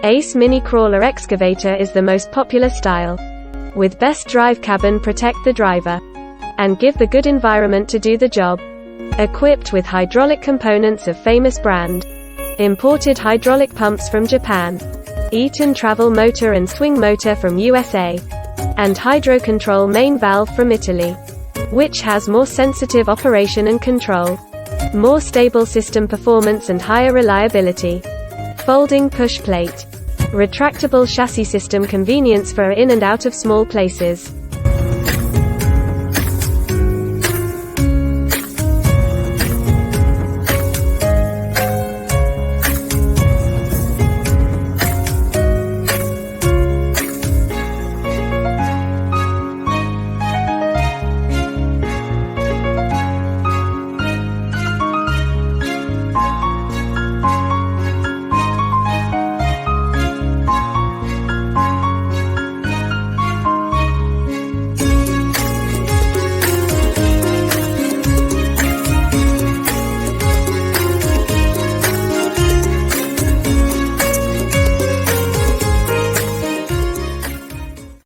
Ace Mini Crawler Excavator is the most popular style. With best drive cabin, protect the driver and give the good environment to do the job. Equipped with hydraulic components of famous brand. Imported hydraulic pumps from Japan. Eaton travel motor and swing motor from USA. And hydro control main valve from Italy, which has more sensitive operation and control, more stable system performance and higher reliability. Folding push plate. Retractable chassis system, convenience for in and out of small places.